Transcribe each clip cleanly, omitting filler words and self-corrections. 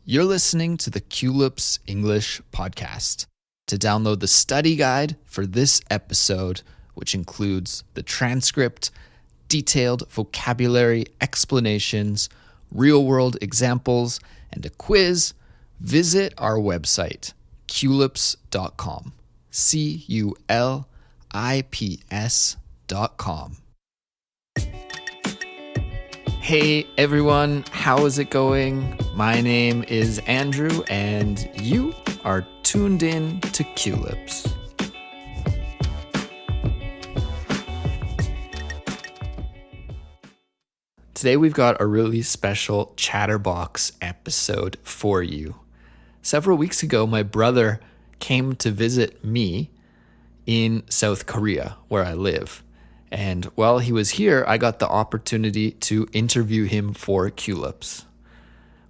You're listening to the Culips English podcast. To download the study guide for this episode, which includes the transcript, detailed vocabulary explanations, real-world examples, and a quiz, visit our website, culips.com. Culips.com. Hey everyone, how is it going? My name is Andrew and you are tuned in to Culips. Today we've got a really special Chatterbox episode for you. Several weeks ago, my brother came to visit me in South Korea, where I live. And while he was here, I got the opportunity to interview him for Culips.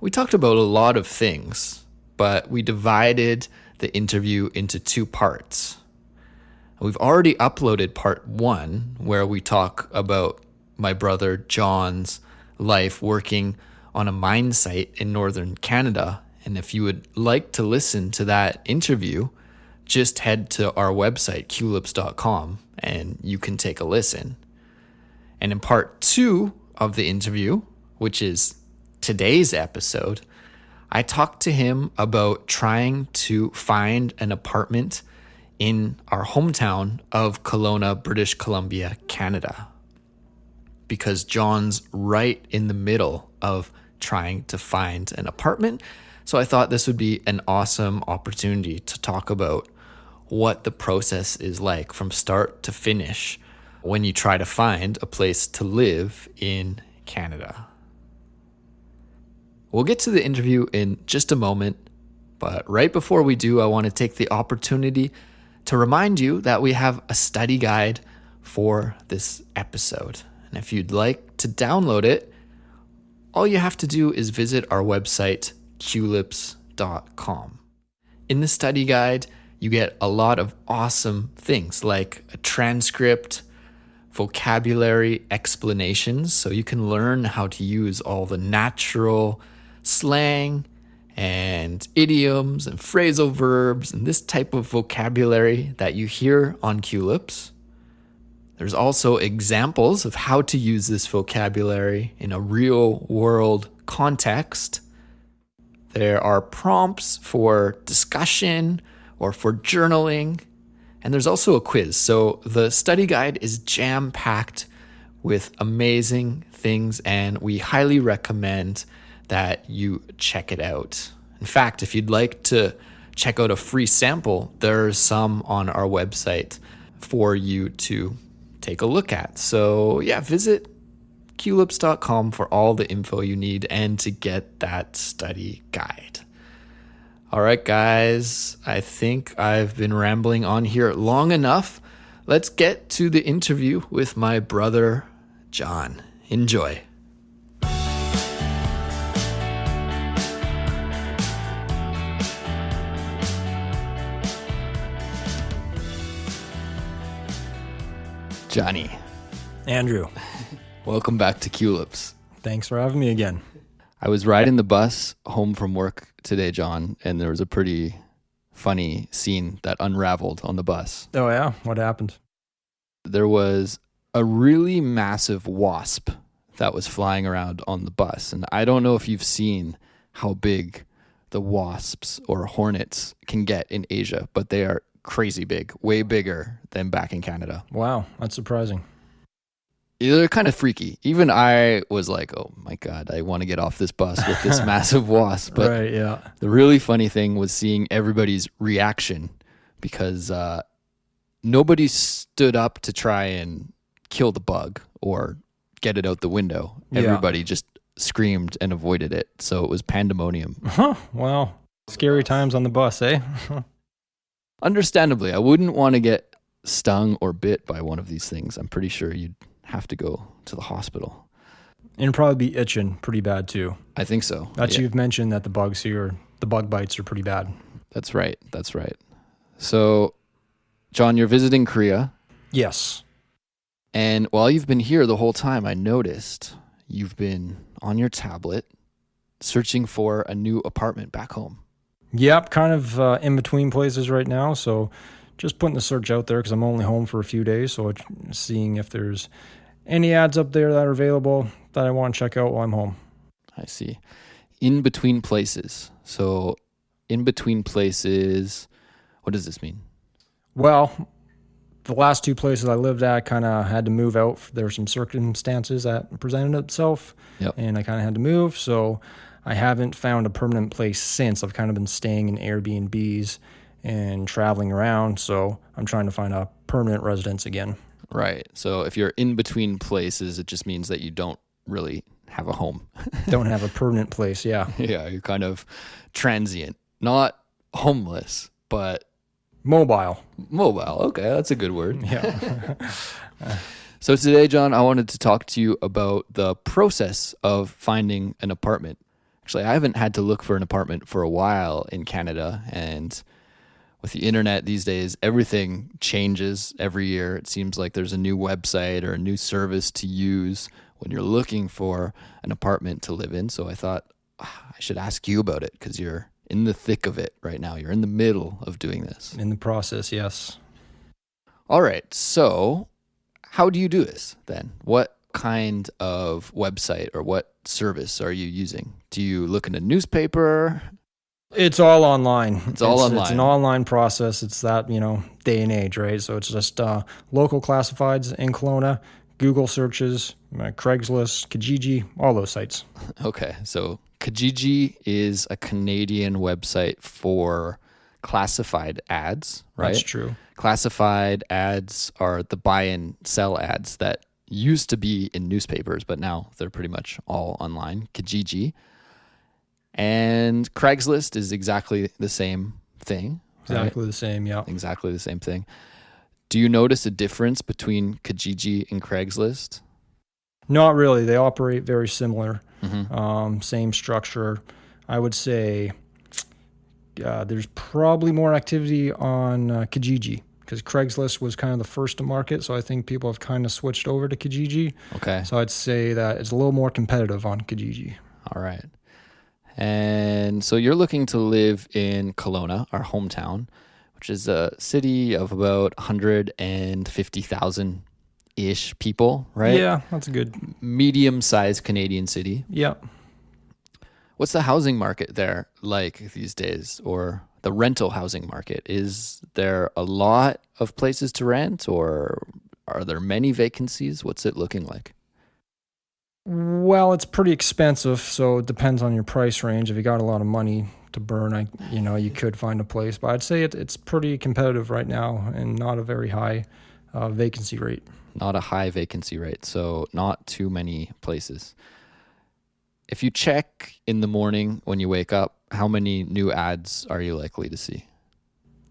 We talked about a lot of things, but we divided the interview into two parts. We've already uploaded part one, where we talk about my brother John's life working on a mine site in northern Canada. And if you would like to listen to that interview, just head to our website, culips.com, and you can take a listen. And in part two of the interview, which is today's episode, I talked to him about trying to find an apartment in our hometown of Kelowna, British Columbia, Canada. Because John's right in the middle of trying to find an apartment. So I thought this would be an awesome opportunity to talk about what the process is like from start to finish when you try to find a place to live in Canada. We'll get to the interview in just a moment, but right before we do, I want to take the opportunity to remind you that we have a study guide for this episode. And if you'd like to download it, all you have to do is visit our website, culips.com. In the study guide, you get a lot of awesome things like a transcript, vocabulary explanations, so you can learn how to use all the natural slang and idioms and phrasal verbs and this type of vocabulary that you hear on Culips. There's also examples of how to use this vocabulary in a real-world context. There are prompts for discussion or for journaling, and there's also a quiz. So the study guide is jam-packed with amazing things, and we highly recommend that you check it out. In fact, if you'd like to check out a free sample, there's some on our website for you to take a look at. So yeah, visit culips.com for all the info you need and to get that study guide. All right, guys, I think I've been rambling on here long enough. Let's get to the interview with my brother, John. Enjoy. Johnny. Andrew. Welcome back to Culips. Thanks for having me again. I was riding the bus home from work today, John, and there was a pretty funny scene that unraveled on the bus. Oh yeah? What happened? There was a really massive wasp that was flying around on the bus. And I don't know if you've seen how big the wasps or hornets can get in Asia, but they are crazy big, way bigger than back in Canada. Wow, that's surprising. They're kind of freaky. Even I was like, oh my God, I want to get off this bus with this massive wasp. But right, yeah. The really funny thing was seeing everybody's reaction because nobody stood up to try and kill the bug or get it out the window. Yeah. Everybody just screamed and avoided it. So it was pandemonium. Huh, wow. Scary times on the bus, eh? Understandably, I wouldn't want to get stung or bit by one of these things. I'm pretty sure you'd have to go to the hospital. And probably be itching pretty bad too. I think so. You've mentioned that the bugs here, the bug bites are pretty bad. That's right. So, John, you're visiting Korea. Yes. And while you've been here the whole time, I noticed you've been on your tablet searching for a new apartment back home. Yep, kind of in between places right now. So just putting the search out there because I'm only home for a few days. So seeing if there's any ads up there that are available that I want to check out while I'm home. I see. In between places. So in between places, what does this mean? Well, the last two places I lived at kind of had to move out. There were some circumstances that presented itself, and I kind of had to move. So I haven't found a permanent place since. I've kind of been staying in Airbnbs and traveling around. So I'm trying to find a permanent residence again. Right. So if you're in between places, it just means that you don't really have a home. Don't have a permanent place, yeah. Yeah, you're kind of transient. Not homeless, but Mobile. Okay, that's a good word. Yeah. So today, John, I wanted to talk to you about the process of finding an apartment. Actually, I haven't had to look for an apartment for a while in Canada, and with the internet these days, everything changes every year. It seems like there's a new website or a new service to use when you're looking for an apartment to live in. So I thought I should ask you about it because you're in the thick of it right now. You're in the middle of doing this. In the process, yes. All right. So how do you do this then? What kind of website or what service are you using? Do you look in a newspaper? It's all online. It's online. It's an online process. It's that, day and age, right? So it's just local classifieds in Kelowna, Google searches, Craigslist, Kijiji, all those sites. Okay. So Kijiji is a Canadian website for classified ads, right? That's true. Classified ads are the buy and sell ads that used to be in newspapers, but now they're pretty much all online. Kijiji. And Craigslist is exactly the same thing. Exactly the same, yeah. Exactly the same thing. Do you notice a difference between Kijiji and Craigslist? Not really. They operate very similar. Mm-hmm. Same structure. I would say there's probably more activity on Kijiji because Craigslist was kind of the first to market. So I think people have kind of switched over to Kijiji. Okay. So I'd say that it's a little more competitive on Kijiji. All right. And so you're looking to live in Kelowna, our hometown, which is a city of about 150,000-ish people, right? Yeah, that's a good medium-sized Canadian city. Yeah. What's the housing market there like these days, or the rental housing market? Is there a lot of places to rent, or are there many vacancies? What's it looking like? Well, it's pretty expensive, so it depends on your price range. If you got a lot of money to burn, you could find a place. But I'd say it's pretty competitive right now and not a very high vacancy rate. Not a high vacancy rate, so not too many places. If you check in the morning when you wake up, how many new ads are you likely to see?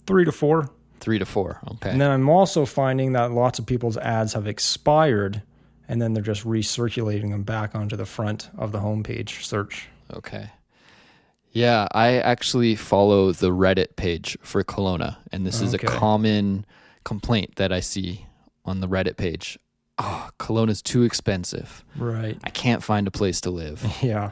3 to 4. 3 to 4, okay. And then I'm also finding that lots of people's ads have expired, and then they're just recirculating them back onto the front of the homepage search. Okay. Yeah, I actually follow the Reddit page for Kelowna, and this is a common complaint that I see on the Reddit page. Oh, Kelowna's too expensive. Right. I can't find a place to live. Yeah.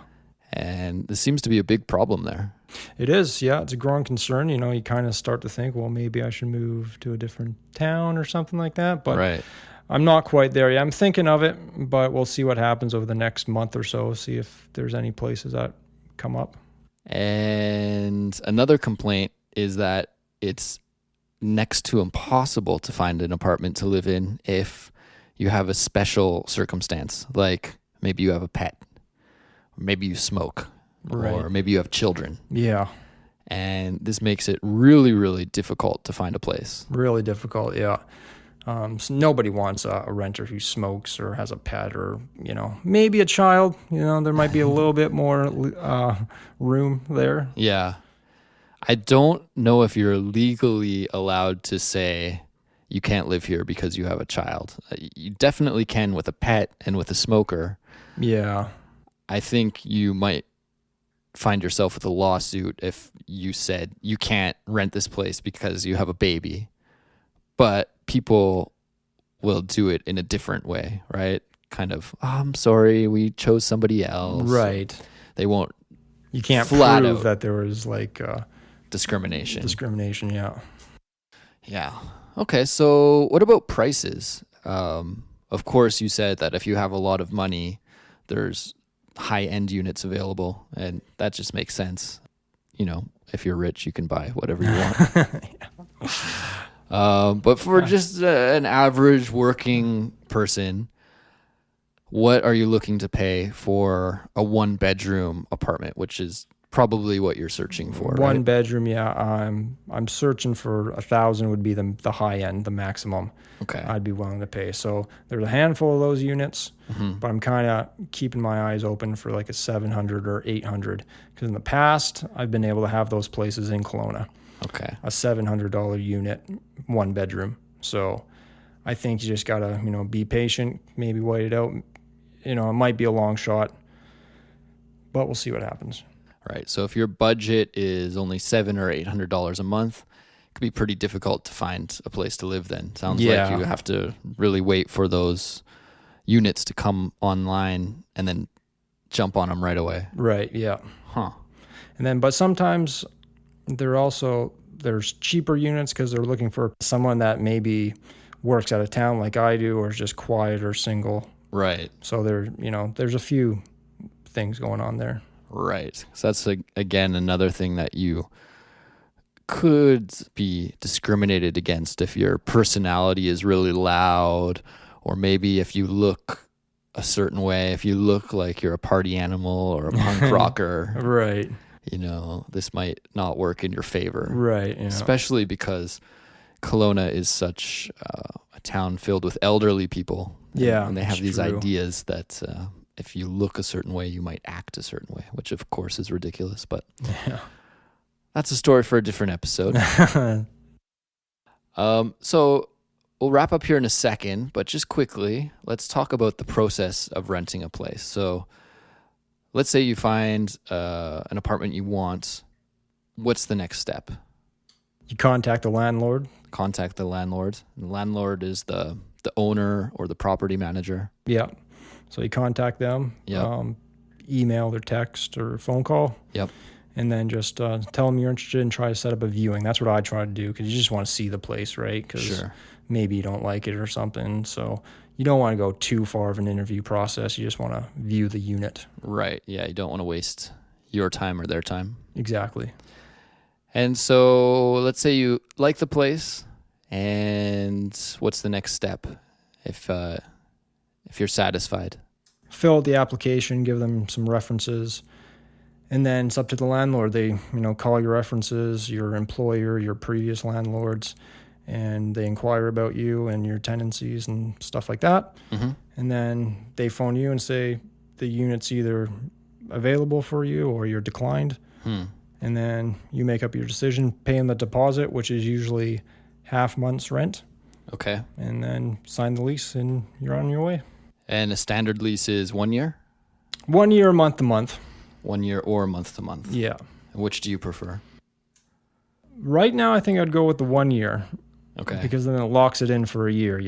And this seems to be a big problem there. It is, yeah. It's a growing concern. You kind of start to think, well, maybe I should move to a different town or something like that. But right. I'm not quite there yet. I'm thinking of it, but we'll see what happens over the next month or so, see if there's any places that come up. And another complaint is that it's next to impossible to find an apartment to live in if you have a special circumstance, like maybe you have a pet, or maybe you smoke, right. Or maybe you have children. Yeah. And this makes it really, really difficult to find a place. Really difficult, yeah. So nobody wants a renter who smokes or has a pet or, maybe a child. There might be a little bit more room there. Yeah. I don't know if you're legally allowed to say you can't live here because you have a child. You definitely can with a pet and with a smoker. Yeah. I think you might find yourself with a lawsuit if you said you can't rent this place because you have a baby. But people will do it in a different way, right? Kind of, I'm sorry, we chose somebody else. Right. They won't You can't flat prove out that there was like discrimination. discrimination. Yeah. Yeah. Okay. So what about prices? Of course, you said that if you have a lot of money, there's high-end units available, and that just makes sense. You know, if you're rich, you can buy whatever you want. But for just an average working person, what are you looking to pay for a one-bedroom apartment, which is probably what you're searching for, One right? bedroom, yeah. I'm searching for 1,000 would be the high end, the maximum. Okay. I'd be willing to pay. So there's a handful of those units, but I'm kind of keeping my eyes open for like a 700 or 800 because in the past I've been able to have those places in Kelowna. Okay. A $700 unit, one bedroom. So I think you just gotta be patient, maybe wait it out. It might be a long shot, but we'll see what happens. Right. So if your budget is only $700 or $800 a month, it could be pretty difficult to find a place to live then. Sounds like you have to really wait for those units to come online and then jump on them right away. Right, yeah. Huh. And then, but sometimes there's cheaper units because they're looking for someone that maybe works out of town like I do or is just quiet or single. Right. So there's a few things going on there. Right. So that's, again, another thing that you could be discriminated against if your personality is really loud, or maybe if you look a certain way, if you look like you're a party animal or a punk rocker. Right. This might not work in your favor. Right. Especially because Kelowna is such a town filled with elderly people. Yeah. And they have these true. ideas that if you look a certain way, you might act a certain way, which of course is ridiculous, but that's a story for a different episode. So we'll wrap up here in a second, but just quickly, let's talk about the process of renting a place. So let's say you find an apartment you want. What's the next step? You contact the landlord. Contact the landlord. The landlord is the owner or the property manager. Yeah. So you contact them. Yep. Email or text or phone call. Yep. And then just tell them you're interested and try to set up a viewing. That's what I try to do because you just want to see the place, right? Because maybe you don't like it or something. So you don't want to go too far of an interview process. You just want to view the unit. Right. Yeah. You don't want to waste your time or their time. Exactly. And so let's say you like the place, and what's the next step if you're satisfied? Fill out the application, give them some references, and then it's up to the landlord. They, call your references, your employer, your previous landlords, and they inquire about you and your tenancies and stuff like that. Mm-hmm. And then they phone you and say the unit's either available for you or you're declined. And then you make up your decision, pay them the deposit, which is usually half month's rent. Okay. And then sign the lease and you're on your way. And a standard lease is 1 year? 1 year, month to month. 1 year or month to month? Yeah. Which do you prefer? Right now, I think I'd go with the 1 year. Okay. Because then it locks it in for a year,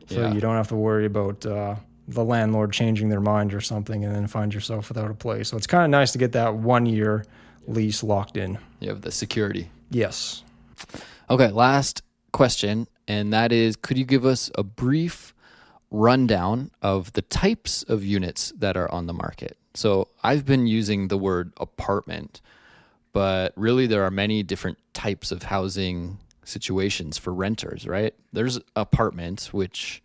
So you don't have to worry about the landlord changing their mind or something and then find yourself without a place. So it's kind of nice to get that 1 year lease locked in. You have the security. Yes. Okay, last question, and that is, could you give us a brief rundown of the types of units that are on the market? So I've been using the word apartment, but really there are many different types of housing situations for renters, right? There's apartment, which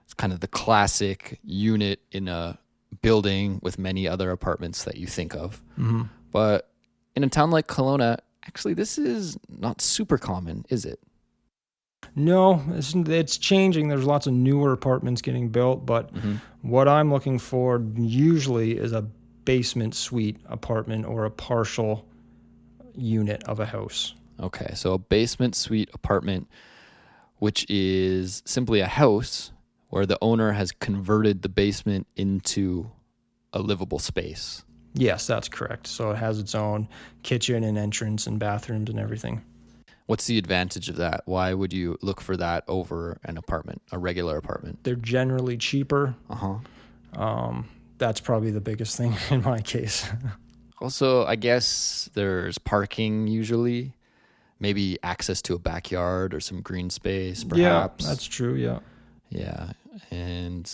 is kind of the classic unit in a building with many other apartments that you think of. Mm-hmm. But in a town like Kelowna, actually, this is not super common, is it? No, it's changing. There's lots of newer apartments getting built, but what I'm looking for usually is a basement suite apartment or a partial unit of a house. Okay, so a basement suite apartment, which is simply a house where the owner has converted the basement into a livable space. Yes, that's correct. So it has its own kitchen and entrance and bathrooms and everything. What's the advantage of that? Why would you look for that over an apartment, a regular apartment? They're generally cheaper. That's probably the biggest thing in my case. Also, I guess there's parking usually, maybe access to a backyard or some green space, perhaps. Yeah, that's true, yeah. Yeah, and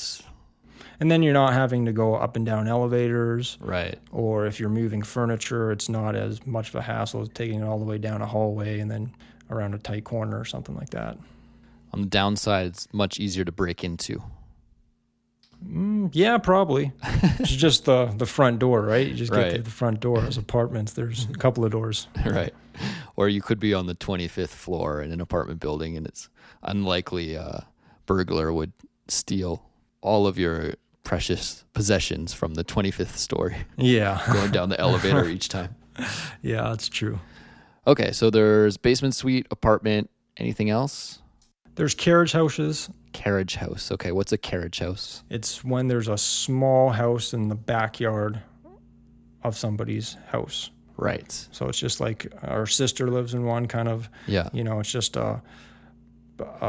then you're not having to go up and down elevators. Right. Or if you're moving furniture, it's not as much of a hassle as taking it all the way down a hallway and then around a tight corner or something like that. On the downside, it's much easier to break into. Yeah, probably. It's just the front door, right? You just get Right. to the front door. As apartments, there's a couple of doors. Right. Or you could be on the 25th floor in an apartment building, and it's unlikely a burglar would steal all of your precious possessions from the 25th story. Yeah. Going down the elevator each time. Yeah, that's true. Okay, so there's basement suite, apartment, anything else? There's carriage houses. Carriage house. Okay, what's a carriage house? It's when there's a small house in the backyard of somebody's house. Right. So it's just like our sister lives in one kind of, Yeah. It's just a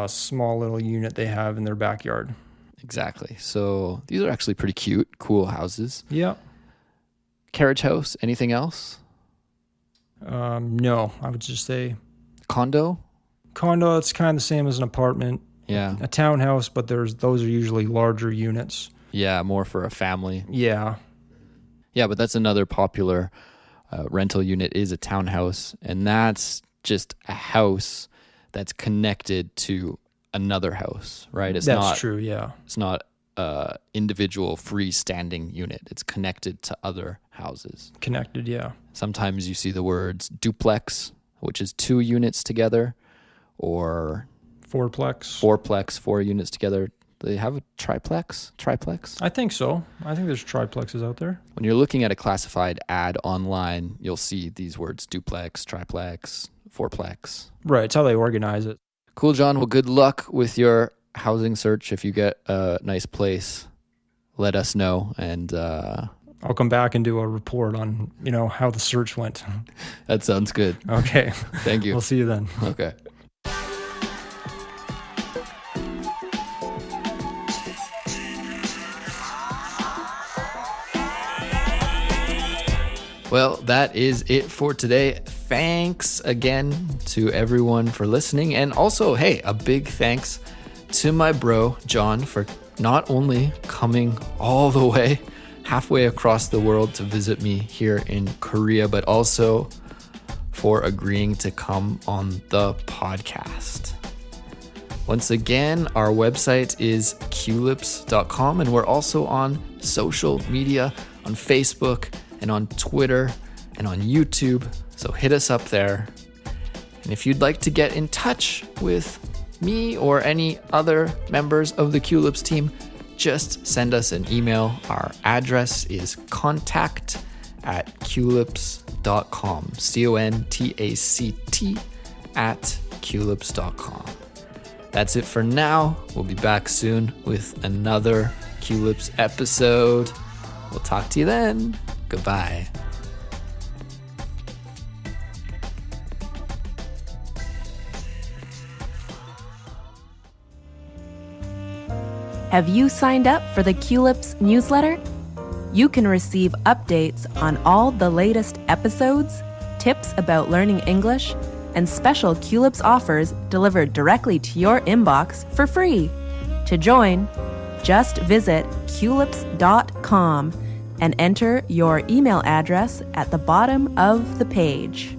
small little unit they have in their backyard. Exactly. So these are actually pretty cute, cool houses. Yeah. Carriage house, anything else? No, I would just say Condo? condo. It's kind of the same as an apartment. Yeah. A townhouse, but those are usually larger units. Yeah, more for a family. Yeah. Yeah, but that's another popular rental unit is a townhouse, and that's just a house that's connected to another house, right? That's true, yeah. It's not a individual freestanding unit. It's connected to other houses. Connected, yeah. Sometimes you see the words duplex, which is 2 units together, or fourplex, 4 units together. Do they have a triplex? I think so. I think there's triplexes out there. When you're looking at a classified ad online, you'll see these words duplex, triplex, fourplex. Right, it's how they organize it. Cool, John. Well, good luck with your housing search. If you get a nice place, let us know, and I'll come back and do a report on, how the search went. that sounds good. Okay. Thank you. We'll see you then. Okay. Well, that is it for today. Thanks again to everyone for listening. And also, hey, a big thanks to my bro, John, for not only coming all the way halfway across the world to visit me here in Korea, but also for agreeing to come on the podcast. Once again, our website is culips.com, and we're also on social media, on Facebook and on Twitter and on YouTube. So hit us up there. And if you'd like to get in touch with me or any other members of the Culips team, just send us an email. Our address is contact@culips.com. contact@culips.com. That's it for now. We'll be back soon with another Culips episode. We'll talk to you then. Goodbye. Have you signed up for the Culips newsletter? You can receive updates on all the latest episodes, tips about learning English, and special Culips offers delivered directly to your inbox for free. To join, just visit culips.com and enter your email address at the bottom of the page.